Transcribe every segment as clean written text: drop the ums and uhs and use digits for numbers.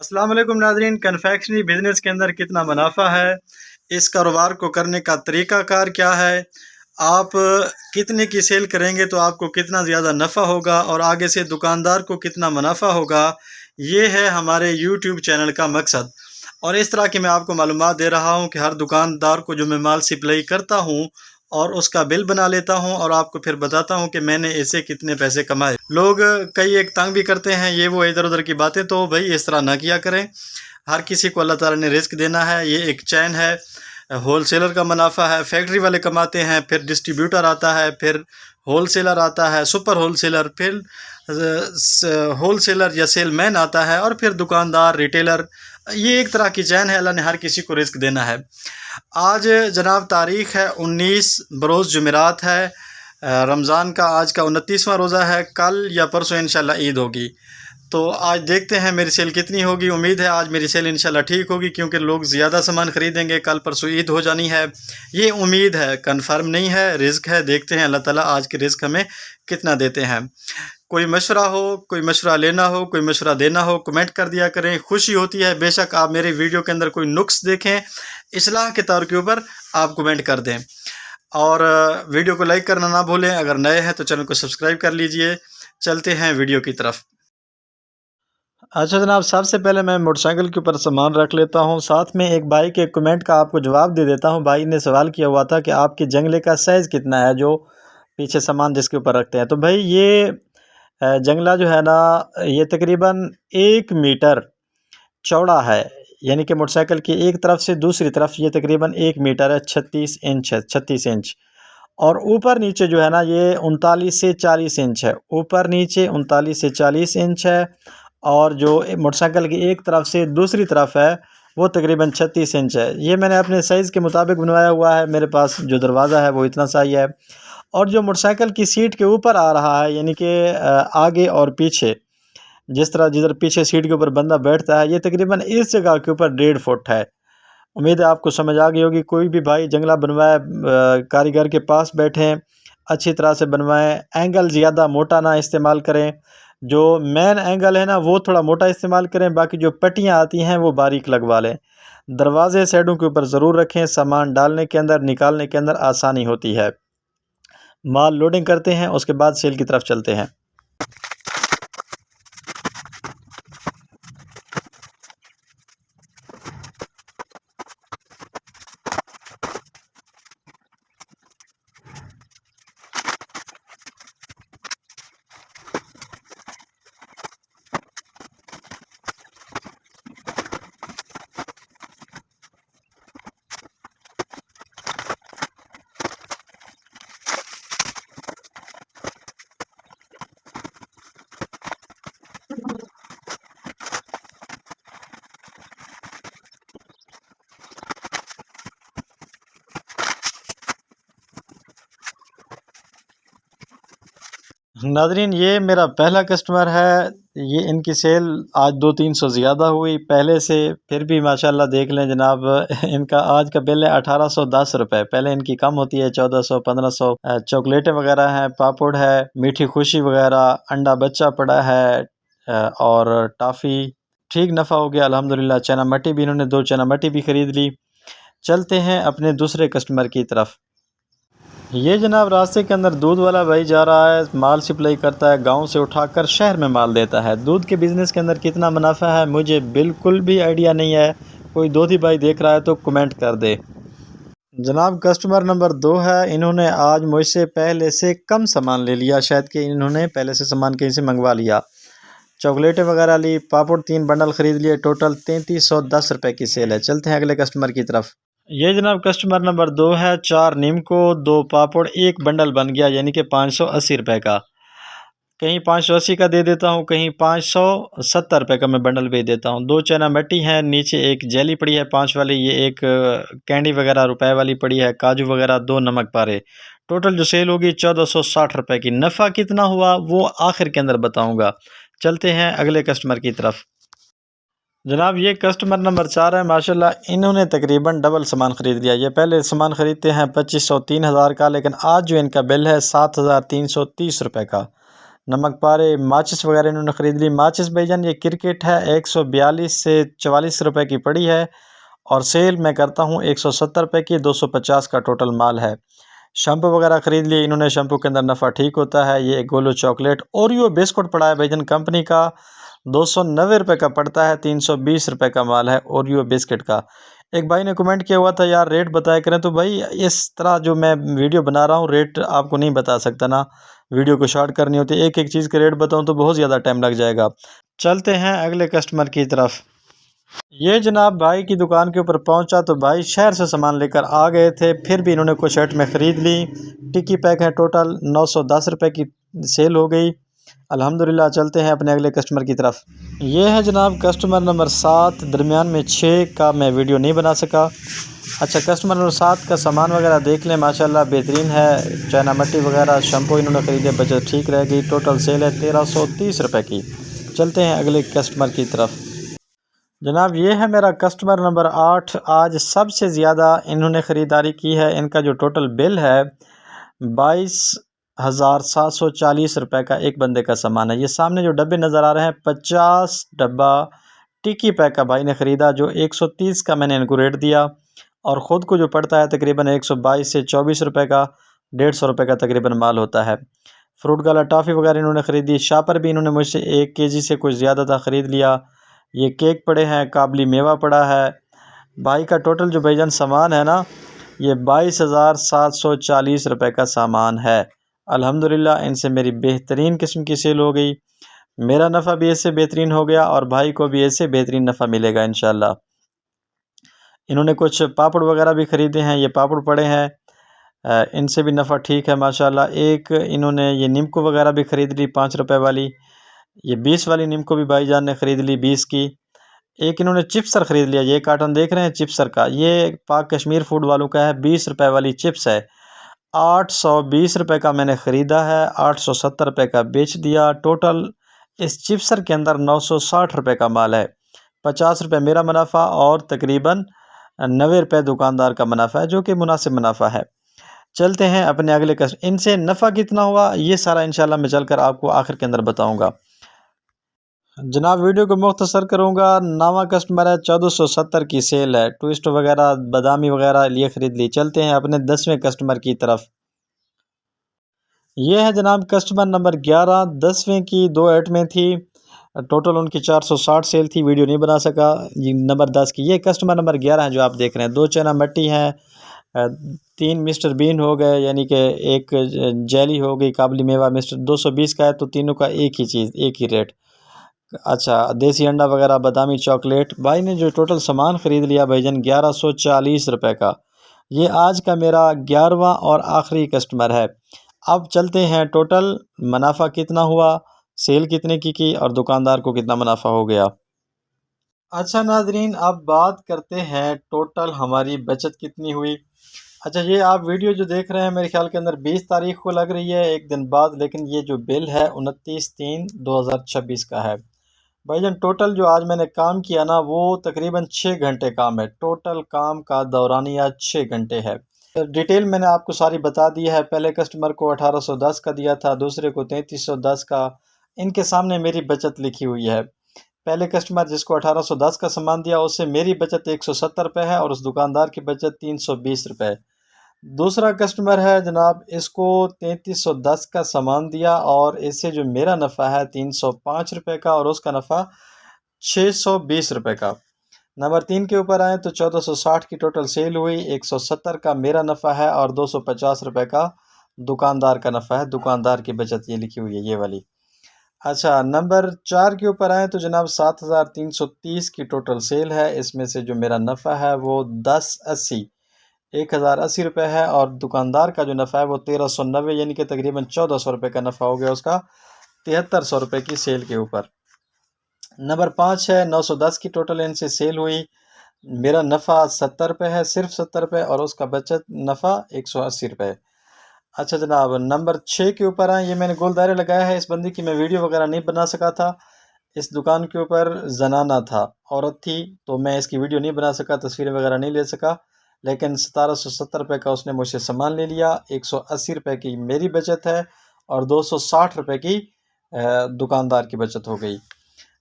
अस्सलाम वालेकुम नाज़रीन, कन्फेक्शनरी बिज़नेस के अंदर कितना मुनाफा है, इस कारोबार को करने का तरीक़ाकार क्या है, आप कितने की सेल करेंगे तो आपको कितना ज़्यादा नफ़ा होगा और आगे से दुकानदार को कितना मुनाफा होगा, ये है हमारे यूट्यूब चैनल का मकसद। और इस तरह की मैं आपको मालूमात दे रहा हूँ कि हर दुकानदार को जो मैं माल सप्लाई करता हूँ और उसका बिल बना लेता हूँ और आपको फिर बताता हूँ कि मैंने इससे कितने पैसे कमाए। लोग कई एक तंग भी करते हैं, ये वो इधर-उधर की बातें, तो भई इस तरह ना किया करें। हर किसी को अल्लाह ताला ने रिज़्क देना है, ये एक चैन है। होलसेलर का मुनाफा है, फैक्ट्री वाले कमाते हैं, फिर डिस्ट्रीब्यूटर आता है, फिर होलसेलर आता है, सुपर होलसेलर, फिर होलसेलर या सेलमैन आता है और फिर दुकानदार, रिटेलर। ये एक तरह की चैन है, अल्लाह ने हर किसी को रिज़्क देना है। आज जनाब तारीख़ है 19 बरोज़ जुमेरात है, रमज़ान का आज का 29वां रोज़ा है। कल या परसों इंशाल्लाह ईद होगी, तो आज देखते हैं मेरी सेल कितनी होगी। उम्मीद है आज मेरी सेल इंशाल्लाह ठीक होगी, क्योंकि लोग ज़्यादा सामान ख़रीदेंगे। कल परसों ईद हो जानी है, ये उम्मीद है, कन्फर्म नहीं है, रिज़्क है। देखते हैं अल्लाह ताला आज के रिज़्क हमें कितना देते हैं। कोई मशवरा हो, कोई मशवरा लेना हो, कोई मशवरा देना हो, कमेंट कर दिया करें, खुशी होती है। बेशक आप मेरे वीडियो के अंदर कोई नुक्स देखें, इस्लाह के तौर के ऊपर आप कमेंट कर दें और वीडियो को लाइक करना ना भूलें। अगर नए हैं तो चैनल को सब्सक्राइब कर लीजिए। चलते हैं वीडियो की तरफ। अच्छा जनाब, सबसे पहले मैं मोटरसाइकिल के ऊपर सामान रख लेता हूँ। साथ में एक भाई के कमेंट का आपको जवाब दे देता हूँ। भाई ने सवाल किया हुआ था कि आपके जंगले का साइज़ कितना है, जो पीछे सामान जिसके ऊपर रखते हैं। तो भाई ये जंगला जो है ना, ये तकरीबन 1 मीटर चौड़ा है, यानी कि मोटरसाइकिल की एक तरफ से दूसरी तरफ ये तकरीबन 1 मीटर है, 36 इंच है, 36 इंच। और ऊपर नीचे जो है ना, ये 39 से 40 इंच है। ऊपर नीचे 39 से 40 इंच है। और जो मोटरसाइकिल की एक तरफ से दूसरी तरफ है, वो तकरीबन 36 इंच है। ये मैंने अपने साइज़ के मुताबिक बनवाया हुआ है। मेरे पास जो दरवाज़ा है वो इतना सा ही है। और जो मोटरसाइकिल की सीट के ऊपर आ रहा है, यानी कि आगे और पीछे, जिस तरह जिधर पीछे सीट के ऊपर बंदा बैठता है, ये तकरीबन इस जगह के ऊपर 1.5 फुट है। उम्मीद है आपको समझ आ गई होगी। कोई भी भाई जंगला बनवाए, कारीगर के पास बैठें, अच्छी तरह से बनवाएं। एंगल ज़्यादा मोटा ना इस्तेमाल करें। जो मेन एंगल है ना, वो थोड़ा मोटा इस्तेमाल करें, बाकी जो पट्टियाँ आती हैं वो बारीक लगवा लें। दरवाजे साइडों के ऊपर ज़रूर रखें, सामान डालने के अंदर निकालने के अंदर आसानी होती है। माल लोडिंग करते हैं, उसके बाद सेल की तरफ चलते हैं। नाज़रीन, ये मेरा पहला कस्टमर है। ये इनकी सेल आज 200-300 ज़्यादा हुई पहले से, फिर भी माशाल्लाह देख लें जनाब। इनका आज का बिल है 1810 रुपये। पहले इनकी कम होती है 1400-1500। चॉकलेटें वगैरह हैं, पापड़ है, मीठी खुशी वगैरह, अंडा बच्चा पड़ा है और टॉफ़ी। ठीक नफ़ा हो गया अल्हम्दुलिल्लाह। चना मट्टी भी इन्होंने 2 चना मट्टी भी ख़रीद ली। चलते हैं अपने दूसरे कस्टमर की तरफ। ये जनाब रास्ते के अंदर दूध वाला भाई जा रहा है, माल सप्लाई करता है, गांव से उठाकर शहर में माल देता है। दूध के बिज़नेस के अंदर कितना मुनाफा है मुझे बिल्कुल भी आइडिया नहीं है। कोई दूधी भाई देख रहा है तो कमेंट कर दे। जनाब कस्टमर नंबर 2 है। इन्होंने आज मुझसे पहले से कम सामान ले लिया, शायद कि इन्होंने पहले से सामान कहीं से मंगवा लिया। चॉकलेटें वगैरह ली, पापड़ 3 बंडल ख़रीद लिए। टोटल 3310 रुपये की सेल है। चलते हैं अगले कस्टमर की तरफ। ये जनाब कस्टमर नंबर 2 है। 4 नीमको, 2 पापड़, 1 बंडल बन गया, यानी कि 580 रुपये का। कहीं 580 का दे देता हूँ, कहीं 570 रुपये का मैं बंडल भेज देता हूँ। 2 चना मट्टी है, नीचे एक जेली पड़ी है 5 वाली, ये एक कैंडी वगैरह रुपए वाली पड़ी है, काजू वगैरह 2 नमक पारे। टोटल जो सेल होगी 1460 रुपये की। नफ़ा कितना हुआ वो आखिर के अंदर बताऊँगा। चलते हैं अगले कस्टमर की तरफ। जनाब ये कस्टमर नंबर 4 है। माशाल्लाह इन्होंने तकरीबन डबल सामान ख़रीद लिया। ये पहले सामान ख़रीदते हैं 2500-3000 का, लेकिन आज जो इनका बिल है 7330 रुपये का। नमक पारे, माचिस वगैरह इन्होंने ख़रीद ली। माचिस भाईजान ये क्रिकेट है 142 से 44 रुपए की पड़ी है और सेल मैं करता हूँ 170 रुपए की, 250 का टोटल माल है। शैम्पू वगैरह ख़रीद लिए इन्होंने, शैम्पू के अंदर नफ़ा ठीक होता है। ये गोलो चॉकलेट ओरियो बिस्कुट पड़ा है भाईजान कंपनी का, 290 रुपये का पड़ता है, 320 रुपये का माल है ओरियो बिस्किट का। एक भाई ने कमेंट किया हुआ था यार रेट बताया करें, तो भाई इस तरह जो मैं वीडियो बना रहा हूँ रेट आपको नहीं बता सकता ना, वीडियो को शॉर्ट करनी होती है, एक एक चीज़ के रेट बताऊँ तो बहुत ज़्यादा टाइम लग जाएगा। चलते हैं अगले कस्टमर की तरफ। ये जनाब भाई की दुकान के ऊपर पहुंचा तो भाई शहर से सामान लेकर आ गए थे, फिर भी इन्होंने कुछ शर्ट में ख़रीद ली। टिक्की पैक है, टोटल 910 रुपये की सेल हो गई अल्हम्दुलिल्लाह। चलते हैं अपने अगले कस्टमर की तरफ। ये है जनाब कस्टमर नंबर 7, दरमियान में 6 का मैं वीडियो नहीं बना सका। अच्छा, कस्टमर नंबर 7 का सामान वगैरह देख लें, माशाल्लाह बेहतरीन है। चाइना मट्टी वगैरह शैम्पू इन्होंने ख़रीदे, बजट ठीक रह गई। टोटल सेल है 1330 रुपये की। चलते हैं अगले कस्टमर की तरफ। जनाब ये है मेरा कस्टमर नंबर 8। आज सबसे ज़्यादा इन्होंने ख़रीदारी की है। इनका जो टोटल बिल है 22,740 रुपये का एक बंदे का सामान है। ये सामने जो डब्बे नज़र आ रहे हैं 50 डब्बा टिक्की पैक का भाई ने ख़रीदा, जो 130 का मैंने इनको रेट दिया और ख़ुद को जो पड़ता है तकरीबन 122 से 24 रुपये का, 150 रुपये का तकरीबन माल होता है। फ्रूट गाला टॉफ़ी वगैरह इन्होंने ख़रीदी। शापर भी इन्होंने मुझसे 1 केजी से कुछ ज़्यादा था ख़रीद लिया। ये केक पड़े हैं, काबली मेवा पड़ा है। भाई का टोटल जो भाईजान सामान है ना, ये 22,740 रुपये का सामान है। अल्हम्दुलिल्लाह इनसे मेरी बेहतरीन किस्म की सेल हो गई। मेरा नफ़ा भी इससे बेहतरीन हो गया और भाई को भी इससे बेहतरीन नफ़ा मिलेगा इंशाल्लाह। इन्होंने कुछ पापड़ वगैरह भी ख़रीदे हैं, ये पापड़ पड़े हैं, इनसे भी नफ़ा ठीक है माशाल्लाह। एक इन्होंने ये नीमको वगैरह भी ख़रीद ली 5 रुपये वाली। ये 20 वाली नीमको भी भाईजान ने ख़रीद ली 20 की। एक इन्होंने चिप्सर ख़रीद लिया, ये कार्टन देख रहे हैं चिप्सर का, ये पाक कश्मीर फूड वालों का है। 20 रुपये वाली चिप्स है, 820 रुपये का मैंने ख़रीदा है, 870 रुपये का बेच दिया। टोटल इस चिप्सर के अंदर 960 रुपये का माल है। 50 रुपये मेरा मुनाफा और तकरीबन 90 रुपये दुकानदार का मुनाफा है, जो कि मुनासिब मुनाफा है। चलते हैं अपने अगले कस्टमर। इनसे नफ़ा कितना हुआ ये सारा इंशाल्लाह मैं चलकर आपको आखिर के अंदर बताऊँगा। जनाब वीडियो को मुख्तसर करूँगा। नवा कस्टमर है, 1470 की सेल है। ट्विस्ट वगैरह बादामी वगैरह लिए ख़रीद ली। चलते हैं अपने 10वें कस्टमर की तरफ। ये है जनाब कस्टमर नंबर 11। 10वें की 2 आइटमें थी, टोटल उनकी 460 सेल थी, वीडियो नहीं बना सका। ये नंबर 10 की, ये कस्टमर नंबर 11 है जो आप देख रहे हैं। 2 चाइना मट्टी हैं, 3 मिस्टर बीन हो गए, यानी कि एक जेली हो गई काबली मेवा मिस्टर, 220 का है, तो तीनों का एक ही चीज़, एक ही रेट। अच्छा, देसी अंडा वगैरह बादामी चॉकलेट। भाई ने जो टोटल सामान ख़रीद लिया भाईजान 1140 रुपये का। ये आज का मेरा 11वां और आखिरी कस्टमर है। अब चलते हैं टोटल मुनाफा कितना हुआ, सेल कितने की और दुकानदार को कितना मुनाफा हो गया। अच्छा नाजरीन, अब बात करते हैं टोटल हमारी बचत कितनी हुई। अच्छा, ये आप वीडियो जो देख रहे हैं मेरे ख्याल के अंदर 20 तारीख को लग रही है, एक दिन बाद, लेकिन ये जो बिल है 29/3/2026 का है। भाईजान टोटल जो आज मैंने काम किया ना, वो तकरीबन 6 घंटे काम है। टोटल काम का दौरानिया 6 घंटे है। डिटेल मैंने आपको सारी बता दी है। पहले कस्टमर को 1810 का दिया था, दूसरे को 3310 का। इनके सामने मेरी बचत लिखी हुई है। पहले कस्टमर जिसको 1810 का सामान दिया, उससे मेरी बचत 170 रुपये है और उस दुकानदार की बचत 320 रुपये। दूसरा कस्टमर है जनाब, इसको 3310 का सामान दिया और इससे जो मेरा नफ़ा है 305 रुपये का और उसका नफ़ा 620 रुपये का। नंबर 3 के ऊपर आए तो 1460 की टोटल सेल हुई, 170 का मेरा नफ़ा है और 250 रुपये का दुकानदार का नफ़ा है। दुकानदार की बचत ये लिखी हुई है, ये वाली। अच्छा, नंबर 4 के ऊपर आए तो जनाब 7330 की टोटल सेल है। इसमें से जो मेरा नफ़ा है वो 1080 रुपये है और दुकानदार का जो नफ़ा है वो 1390, यानी कि तकरीबन 1400 रुपये का नफ़ा हो गया उसका 7300 रुपये की सेल के ऊपर। नंबर 5 है, 910 की टोटल इनसे सेल हुई। मेरा नफ़ा 70 रुपये है, सिर्फ 70 रुपये, और उसका बचत नफ़ा 180 रुपये। अच्छा जनाब, नंबर 6 के ऊपर आए, ये मैंने गोल दायरे लगाया है। इस बंदी की मैं वीडियो वगैरह नहीं बना सका था। इस दुकान के ऊपर जनाना था, औरत थी, तो मैं इसकी वीडियो नहीं बना सका, तस्वीरें वगैरह नहीं ले सका। लेकिन 1770 रुपये का उसने मुझसे सामान ले लिया। 180 रुपये की मेरी बचत है और 260 रुपये की दुकानदार की बचत हो गई।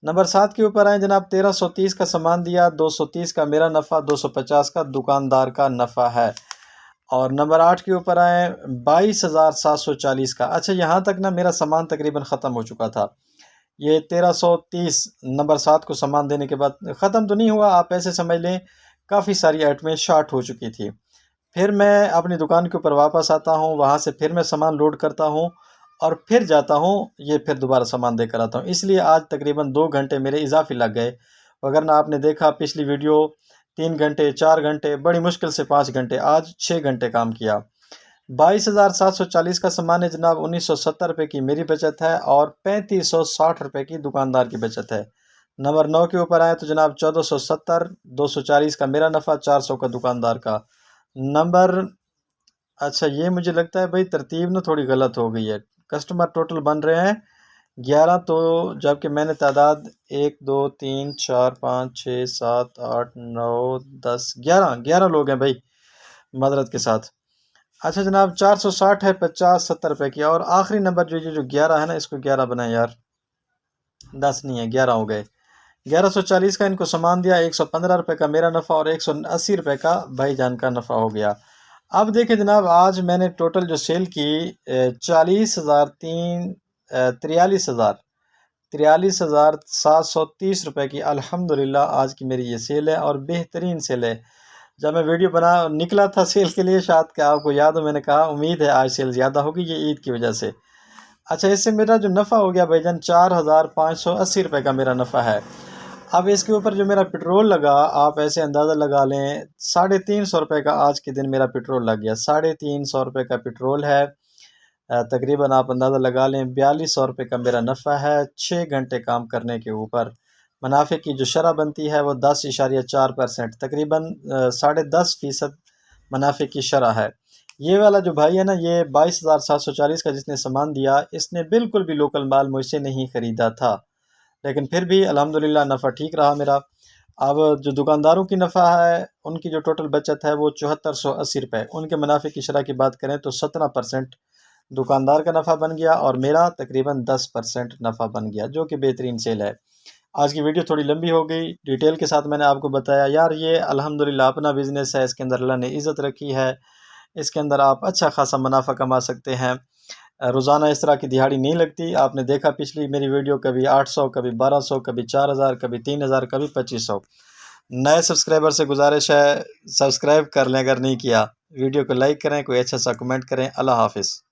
नंबर 7 के ऊपर आए जनाब, 1330 का सामान दिया, 230 का मेरा नफ़ा, 250 का दुकानदार का नफ़ा है। और नंबर 8 के ऊपर आए 22,740 का। अच्छा, यहाँ तक ना मेरा सामान तकरीबन ख़त्म हो चुका था। ये 1330 नंबर 7 को सामान देने के बाद ख़त्म तो नहीं हुआ, आप ऐसे समझ लें काफ़ी सारी आइटमें शार्ट हो चुकी थी। फिर मैं अपनी दुकान के ऊपर वापस आता हूँ, वहाँ से फिर मैं सामान लोड करता हूँ और फिर जाता हूँ, ये फिर दोबारा सामान देकर आता हूँ। इसलिए आज तकरीबन 2 घंटे मेरे इजाफी लग गए, वगरना आपने देखा पिछली वीडियो 3 घंटे 4 घंटे, बड़ी मुश्किल से 5 घंटे, आज 6 घंटे काम किया। 22,740 का सामान है जनाब, 1970 रुपये की मेरी बचत है और 3560 रुपये की दुकानदार की बचत है। नंबर 9 के ऊपर आए तो जनाब 1470, 240 का मेरा नफ़ा, 400 का दुकानदार का। नंबर अच्छा, ये मुझे लगता है भाई तरतीब ना थोड़ी गलत हो गई है। कस्टमर टोटल बन रहे हैं 11, तो जबकि मैंने तादाद 1 2 3 4 5 6 7 8 9 10 11 लोग हैं भाई, मदरत के साथ। अच्छा जनाब, 460 है 50-70 रुपये की। और आखिरी नंबर जो 11 है ना, इसको 11 बनाए यार, 10 नहीं है, 11 हो गए। 1140 का इनको सामान दिया, 115 रुपये का मेरा नफ़ा और 180 रुपये का भाईजान का नफ़ा हो गया। अब देखें जनाब, आज मैंने टोटल जो सेल की 43,730 रुपये की अल्हम्दुलिल्लाह आज की मेरी ये सेल है और बेहतरीन सेल है। जब मैं वीडियो बना निकला था सेल के लिए, शायद कि आपको याद हो, मैंने कहा उम्मीद है आज सेल ज़्यादा होगी, ये ईद की वजह से। अच्छा, इससे मेरा जो नफ़ा हो गया भाईजान 4,580 रुपये का मेरा नफ़ा है। अब इसके ऊपर जो मेरा पेट्रोल लगा, आप ऐसे अंदाज़ा लगा लें 350 रुपये का आज के दिन मेरा पेट्रोल लग गया। 350 रुपये का पेट्रोल है, तकरीबन आप अंदाज़ा लगा लें 4200 रुपये का मेरा नफ़ा है 6 घंटे काम करने के ऊपर। मुनाफे की जो शरह बनती है वो 10.4%, तकरीबन 10.5% मुनाफे की शरह है। ये वाला जो भाई है ना, ये 22,740 का जिसने सामान दिया, इसने बिल्कुल भी लोकल माल मुझसे नहीं ख़रीदा था, लेकिन फिर भी अल्हम्दुलिल्लाह नफ़ा ठीक रहा मेरा। अब जो दुकानदारों की नफ़ा है, उनकी जो टोटल बचत है वो 7480 रुपये। उनके मुनाफे की शरह की बात करें तो 17% दुकानदार का नफ़ा बन गया और मेरा तकरीबन 10% नफ़ा बन गया, जो कि बेहतरीन सेल है। आज की वीडियो थोड़ी लंबी हो गई, डिटेल के साथ मैंने आपको बताया यार, ये अल्हम्दुलिल्लाह अपना बिज़नेस है, इसके अंदर अल्लाह ने इज़्ज़त रखी है, इसके अंदर आप अच्छा खासा मुनाफा कमा सकते हैं। रोज़ाना इस तरह की दिहाड़ी नहीं लगती। आपने देखा पिछली मेरी वीडियो, कभी 800, कभी 1200, कभी 4000, कभी 3000, कभी 2500। नए सब्सक्राइबर से गुजारिश है सब्सक्राइब कर लें अगर नहीं किया, वीडियो को लाइक करें, कोई अच्छा सा कमेंट करें। अल्लाह हाफिज़।